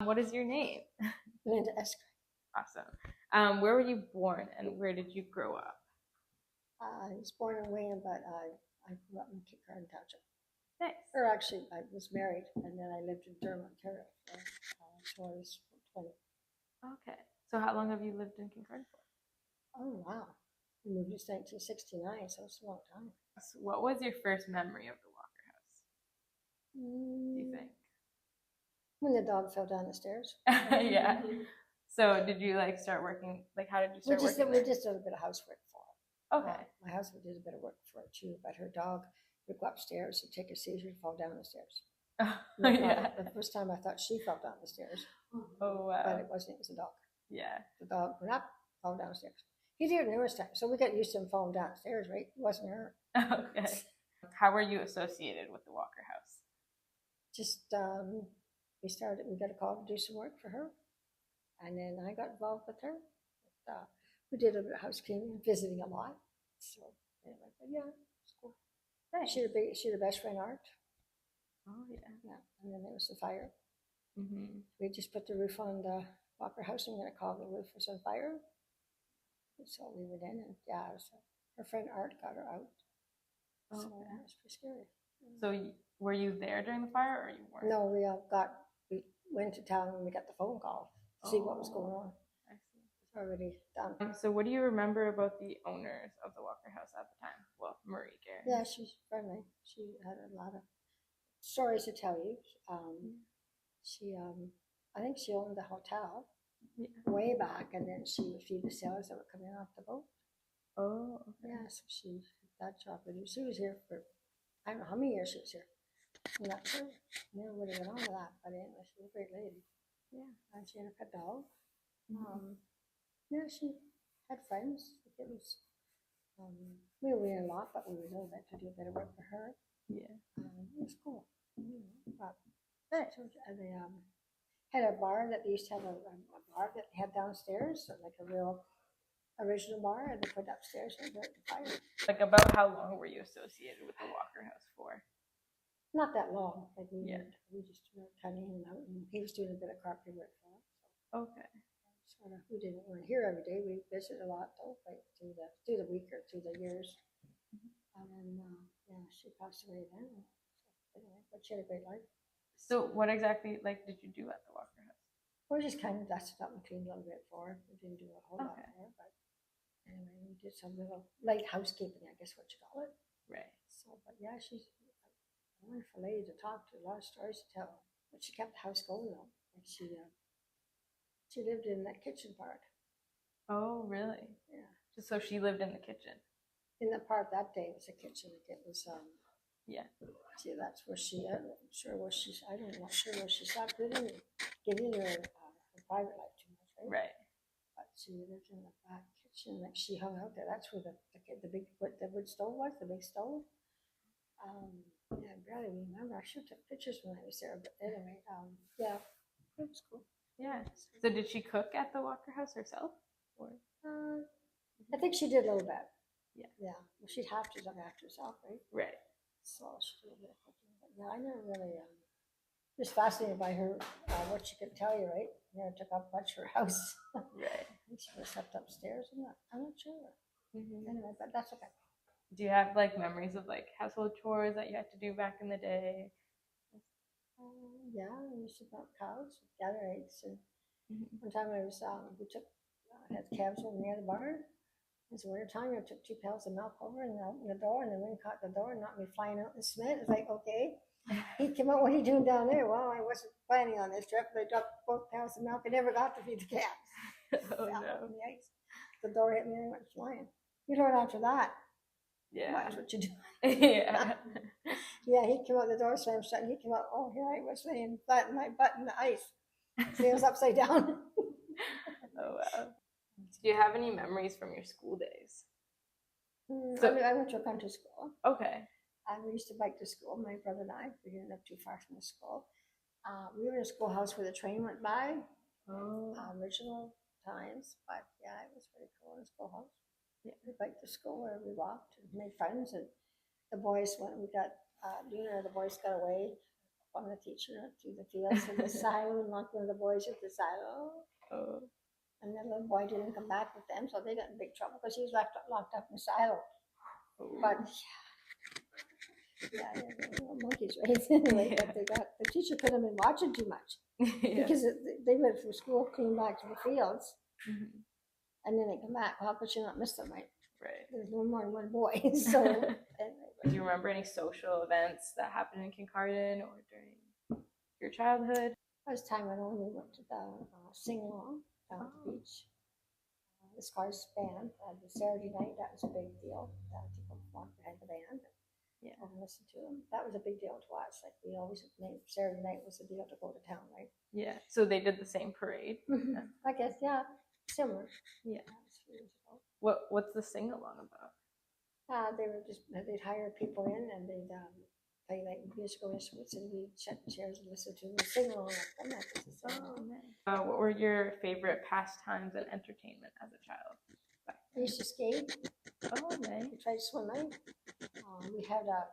What is your name? Lynda Eskrick. Awesome. Where were you born and where did you grow up? I was born in Wayne, but I grew up in Kincardine Township. Nice. Or actually, I was married, and then I lived in Durham, Ontario until I was 20. Okay. So how long have you lived in Kincardine for? Oh, wow. We moved in 1969, so it's a long time. So what was your first memory of the Walker House, do you think? When the dog fell down the stairs. Yeah. So did you like start working, like how did you start working We just did a bit of housework for her. Okay. My husband did a bit of work for her too, but her dog would go upstairs and take a seizure and fall down the stairs. Yeah. The first time I thought she fell down the stairs. Oh, wow. But it wasn't, it was a dog. Yeah. The dog went up, fell downstairs. He did it numerous times, so we got used to him falling downstairs, right? It wasn't her. Okay. How were you associated with the Walker House? Just, we got a call to do some work for her. And then I got involved with her. We did a bit of house cleaning, visiting a lot. So anyway, but yeah, it's cool. Nice. She had a best friend, Art. Oh, yeah. Yeah, and then there was the fire. Mm-hmm. We just put the roof on the Walker House, and we're going to call the roof was on fire. So we went in, and yeah, her friend Art got her out. Oh, so okay. It was pretty scary. So were you there during the fire, or you weren't? No, we went to town when we got the phone call to see what was going on. I see. It's already done. So what do you remember about the owners of the Walker House at the time? Well, Marie Gairns. Yeah, she's friendly. She had a lot of stories to tell you. I think she owned the hotel way back, and then she would feed the sailors that were coming off the boat. Oh, okay. Yeah, so she did that job. She was here for, I don't know how many years she was here. I'm not sure. Never would have went on to that, but anyway, she was a great lady. Yeah, and she had a pet dog. Yeah, she had friends. It was, we were in a lot, but we were a little bit to do a bit of work for her. Yeah. It was cool. But they had a bar that they used to have a bar that they had downstairs, so like a real original bar, and they put it upstairs and built the fire. Like about how long were you associated with the Walker House for? Not that long. Like we just were kind of in and out, and he was doing a bit of carpentry work for us. So. Okay. We weren't here every day. We visited a lot though, like through the week or through the years. And then she passed away then. So, anyway, but she had a great life. So what exactly did you do at the Walker House? We just kind of dusted up and cleaned a little bit for her. We didn't do a whole lot there, but anyway, we did some little light housekeeping, I guess what you call it. Right. So, but yeah, she's a wonderful lady to talk to. A lot of stories to tell. But she kept the house going though. Like she lived in that kitchen part. Oh, really? Yeah. So she lived in the kitchen? In the part that day was a kitchen. It was, yeah. See, that's where I'm not sure where she stopped living and get in her private life too much, right? Right. But she lived in the back kitchen. Like she hung out there. That's where the wood stove was, the big stove. Yeah, I barely remember. I should have took pictures when I was there. But anyway, yeah, it was cool. Yeah. So did she cook at the Walker House herself? Or? I think she did a little bit. Yeah. Yeah. Well, she'd have to look after herself, right? Right. So she did a bit of cooking. But yeah, I never really just fascinated by her, what she could tell you, right? You know, took up much of her house. Right. I think she was slept upstairs. I'm not sure. Anyway, but that's okay. Do you have memories of household chores that you had to do back in the day? Yeah, we used to milk cows, gather eggs, and one time we had calves over near the barn. It was winter time. I took 2 pails of milk over and opened the door, and the wind caught the door and knocked me flying out in the cement. It's like, okay. He came out, what are you doing down there? Well, I wasn't planning on this trip, but I dropped 4 pails of milk. I never got to feed the calves. Oh, no. The ice. The door hit me and I went flying. You learn after that. Yeah. That's what you do. Yeah. Yeah, he came out, the door slammed shut, and he came out, oh, here I was laying flat in my butt in the ice. So it was upside down. Oh, wow. Do you have any memories from your school days? I went to a country school. Okay. We used to bike to school, my brother and I. We didn't live too far from the school. We were in a schoolhouse where the train went by. Original times, but yeah, it was pretty cool in the schoolhouse. Yeah, we biked to school where we walked and made friends, and the boys, when we got dinner, the boys got away from the teacher through the fields to the silo and locked one of the boys at the silo. Oh. And the little boy didn't come back with them, so they got in big trouble because he was locked up in the silo. Oh. But yeah, they were monkeys, right? Anyway, but the teacher could have been watching too much because they went from school, came back to the fields, and then they come back. Well, how could you not miss them, right? Right. There's no more than one boy. So, anyway. Do you remember any social events that happened in Kincardine or during your childhood? That was time when we went to the sing-along down at the beach. The Scars band, the Saturday night, that was a big deal. People walked behind the band and listen to them. That was a big deal to us. Like we always made Saturday night was a deal to go to town, right? Yeah. So they did the same parade. I guess, yeah, similar. Yeah. What's the sing along about? They'd hire people in and they'd play like musical instruments and we'd sit in chairs and listen to them sing along with them. Nice. What were your favorite pastimes and entertainment as a child? We used to skate. Oh, nice. We tried swimming. We had a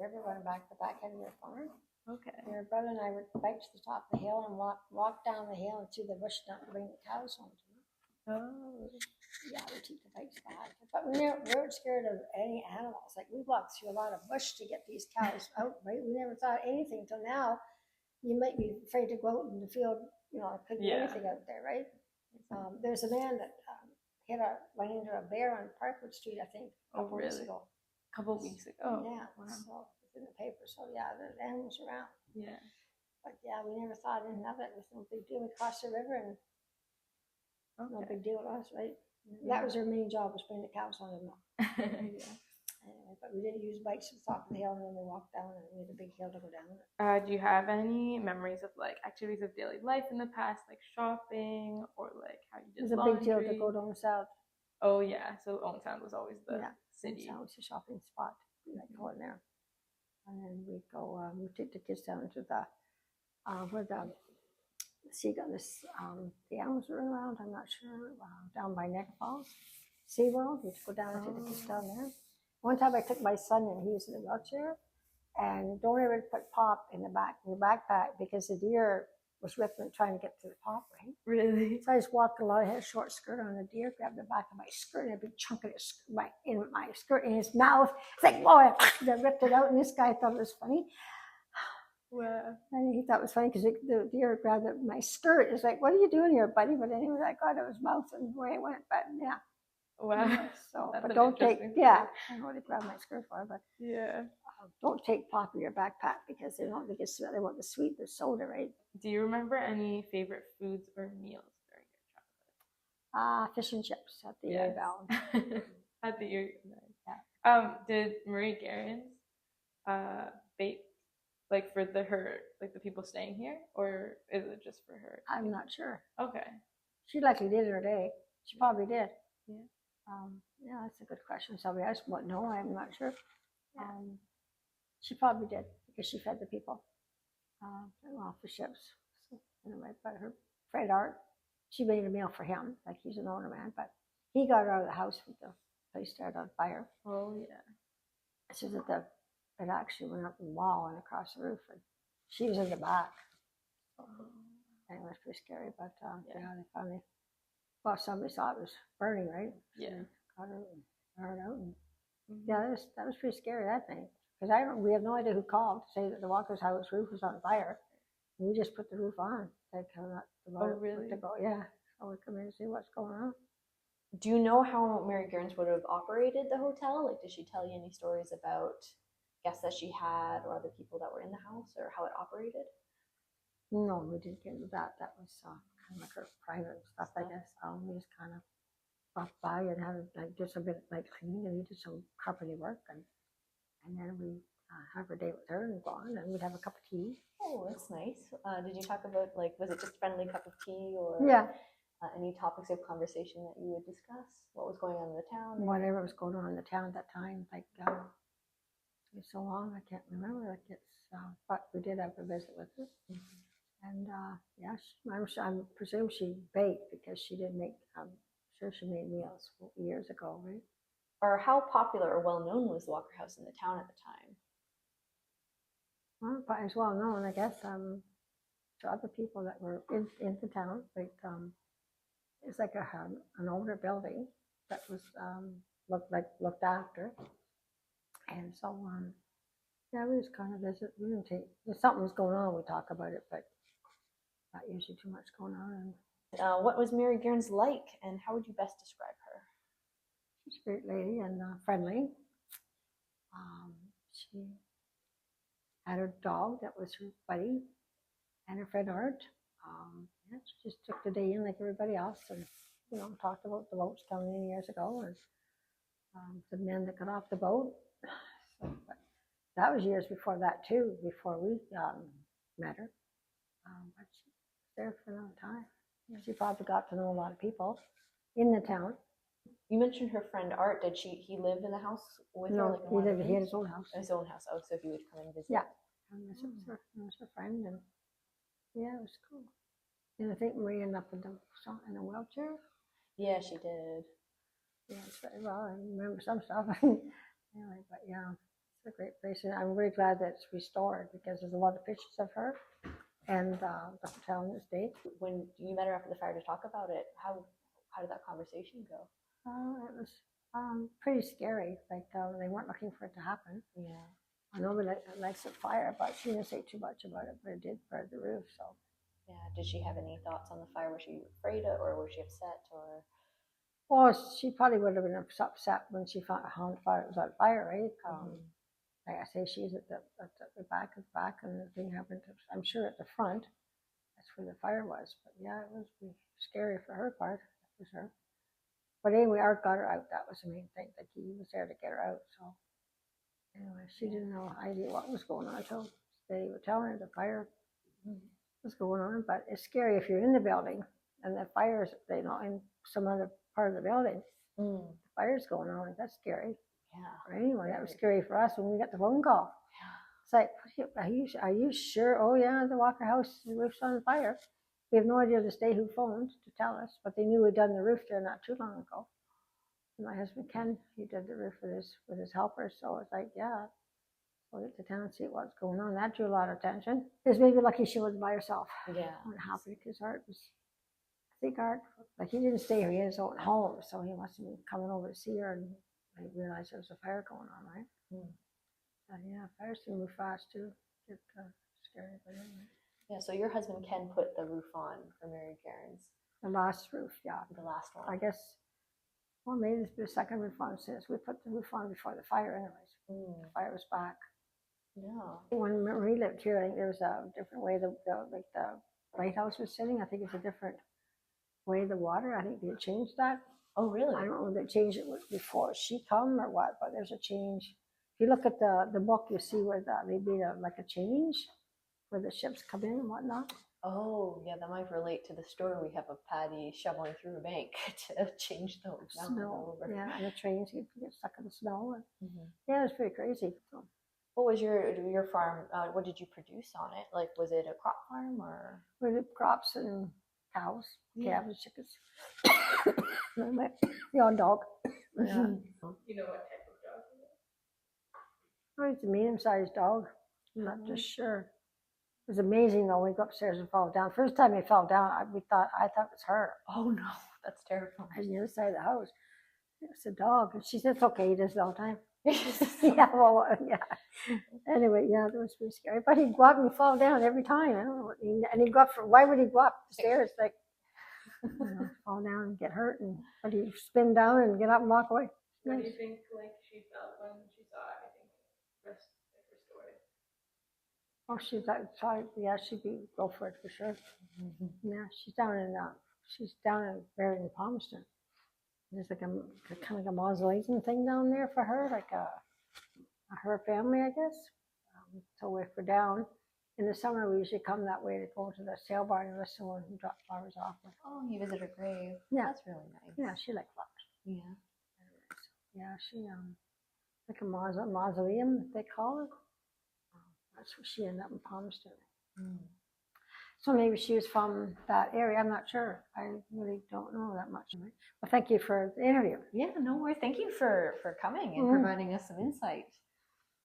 river running back the back end of the farm. Okay. My brother and I would bike to the top of the hill and walk down the hill and through the bush to bring the cows home to me. Oh. Yeah, we keep the bikes back. But we weren't scared of any animals. Like we walked through a lot of bush to get these cows out, right? We never thought anything until now. You might be afraid to go out in the field, it could be anything out there, right? There's a man that went into a bear on Parkwood Street, I think, a couple weeks ago. A couple weeks ago. Yeah, wow. So it's in the paper. So yeah, there's animals around. Yeah. But yeah, we never thought anything of it. It was no big deal. We crossed the river and no big deal to us, right? Yeah. That was our main job, was bring the cows on and yeah. But we didn't use bikes to the top of the hill and then we walked down and we had a big hill to go down it. Do you have any memories of like activities of daily life in the past, like shopping or like how you did laundry? It was a big deal to go down south. Oh yeah, so Owen Sound was always the city. Sound was a shopping spot. We like going there. And then we'd go, we'd take the kids down to the, where the the animals were around, I'm not sure, down by Neck Falls, SeaWorld. We'd go down and take the kids down there. One time I took my son and he was in a wheelchair, and don't ever put Pop in your backpack because the deer was ripping trying to get to the Pop, right? Really? So I just walked along, I had a short skirt on, the deer grabbed the back of my skirt and a big chunk of in my skirt in his mouth. It's like, whoa, I ripped it out, and this guy thought it was funny. Wow. And he thought it was funny because the deer grabbed my skirt. It's like, what are you doing here, buddy? But anyway, I got it was mouth and away it went. But yeah. Wow. Yeah, so, but don't take, I don't know what he grabbed my skirt for, but don't take Pop in your backpack because they want the sweet, the soda, right? Do you remember any favorite foods or meals during your childhood? Fish and chips at the Erie Valley. At the Erie, yeah. Did Marie Gairns bake like for the people staying here, or is it just for her? I'm not sure. Okay. She likely did in her day. She probably did. Yeah. Yeah, that's a good question. Somebody else won't know. I'm not sure. Yeah. She probably did because she fed the people. For ships. So anyway, but her Fred Art, she made a meal for him. Like he's an older man, but he got her out of the house with the place started on fire. Oh yeah. So that it actually went up the wall and across the roof, and she was in the back. And it was pretty scary, but they finally. Well, somebody saw it was burning, right? Yeah. So got her and burned out. And yeah, that was pretty scary, I think. Because we have no idea who called to say that the Walker's house roof was on fire. And we just put the roof on. Like, really? Yeah. So we come in and see what's going on. Do you know how Marie Gairns would have operated the hotel? Like, did she tell you any stories about guests that she had or other people that were in the house or how it operated? No, we didn't get into that. That was kind of like her private stuff, I guess. We just kind of walked by and did some bit like cleaning, and we did some carpentry work, and then we have a day with her and go on, and we'd have a cup of tea. Oh, that's nice. Did you talk about was it just a friendly cup of tea or any topics of conversation that you would discuss? What was going on in the town? Whatever was going on in the town at that time, it's so long I can't remember. But we did have a visit with her. And I presume she baked because she did make. I'm sure she made meals years ago, right? Or how popular or well known was the Walker House in the town at the time? Well, but it's well known, I guess, to other people that were in the town. Like, it's like an older building that was looked after, and so yeah, we just kind of visit. We didn't take if something was going on, we talk about it, but not usually too much going on. What was Marie Gairns like, and how would you best describe her? She's a great lady and friendly. She had her dog that was her buddy, and her friend Art. Yeah, she just took the day in like everybody else, and talked about the boats coming in years ago, and the men that got off the boat. So, but that was years before that too, before we met her. But she was there for a long time. She probably got to know a lot of people in the town. You mentioned her friend Art. Did he live in the house with her? No, he had his own house. His own house. Oh, so he would come and visit. Yeah, and this was her friend, and yeah, it was cool. And I think Marie ended up in a wheelchair. Yeah, she did. Yeah, well, I remember some stuff. Anyway, but yeah, it's a great place, and I'm really glad that it's restored because there's a lot of pictures of her and the hotel in the state. When you met her after the fire to talk about it, how did that conversation go? It was pretty scary. Like they weren't looking for it to happen. Yeah. I know that it likes the fire, but she didn't say too much about it. But it did burn the roof. So. Yeah. Did she have any thoughts on the fire? Was she afraid of, or was she upset, or? Well, she probably would have been upset when she found out it was on fire, right? Like I say, she's at the back, and the thing happened. I'm sure at the front. That's where the fire was. But yeah, it was scary for her part, for sure. But anyway, Art got her out. That was the main thing. Like he was there to get her out. So anyway, she didn't know idea what was going on until they were telling her the fire was going on. But it's scary if you're in the building and the fire's in some other part of the building. The fire's going on. That's scary. Yeah. Or anyway, that was scary for us when we got the phone call. Yeah. It's like, are you sure? Oh yeah, the Walker House, the roof's on fire. We have no idea this day who phoned to tell us, but they knew we'd done the roof there not too long ago. And my husband Ken, he did the roof with his helper, so it's like, yeah, we'll get to town and see what's going on. That drew a lot of attention. It was maybe lucky she wasn't by herself. Yeah. What happened because Art was, I think Art, like he didn't stay here, he had his own home, so he must have been coming over to see her, and I realized there was a fire going on, right? Yeah, fires can move fast too. Get scary, but anyway. Yeah, so your husband Ken put the roof on for Marie Gairns. The last roof, yeah. The last one. I guess, well, maybe it's the second roof on since we put the roof on before the fire anyways. The fire was back. Yeah. When Marie lived here, I think there was a different way the lighthouse was sitting. I think it's a different way the water. I think they changed that. Oh, really? I don't know if they changed it before she come or what, but there's a change. If you look at the book, you see where they made a change where the ships come in and whatnot. Oh, yeah, that might relate to the story we have of Patty shoveling through a bank to change the snow. Yeah, and the trains get stuck in the snow. And, yeah, it's pretty crazy. So. What was your farm? What did you produce on it? Like, was it a crop farm or? We did crops and cows, calves, and chickens. The odd dog. Yeah. You know what type of dog it is? Oh, it's a medium-sized dog. I'm not just sure. It was amazing though. We go upstairs and fall down. First time he fell down, I thought it was her. Oh no, that's terrifying. On the other side of the house. It was a dog. And she said, it's okay, he does it all the time. Yeah, well, yeah. Anyway, yeah, that was pretty scary. But he'd go up and fall down every time. I don't know what and he'd go up why would he go up the stairs? Like, fall down and get hurt, but he'd spin down and get up and walk away. What do you think she felt when she saw everything restored? Oh, she'd go for it for sure. Yeah, she's down in buried in Palmerston. There's like a kind of a mausoleum thing down there for her, like her family, I guess. So if we're down in the summer, we usually come that way to go to the sale barn and listen when we drop flowers off. Oh, you visit her grave. Yeah, that's really nice. Yeah, she liked flowers. Yeah. Yeah, she like a mausoleum they call it. That's where she ended up in Palmerston. So maybe she was from that area. I'm not sure. I really don't know that much. Well, thank you for the interview. Yeah, no worries. Thank you for coming and providing us some insight.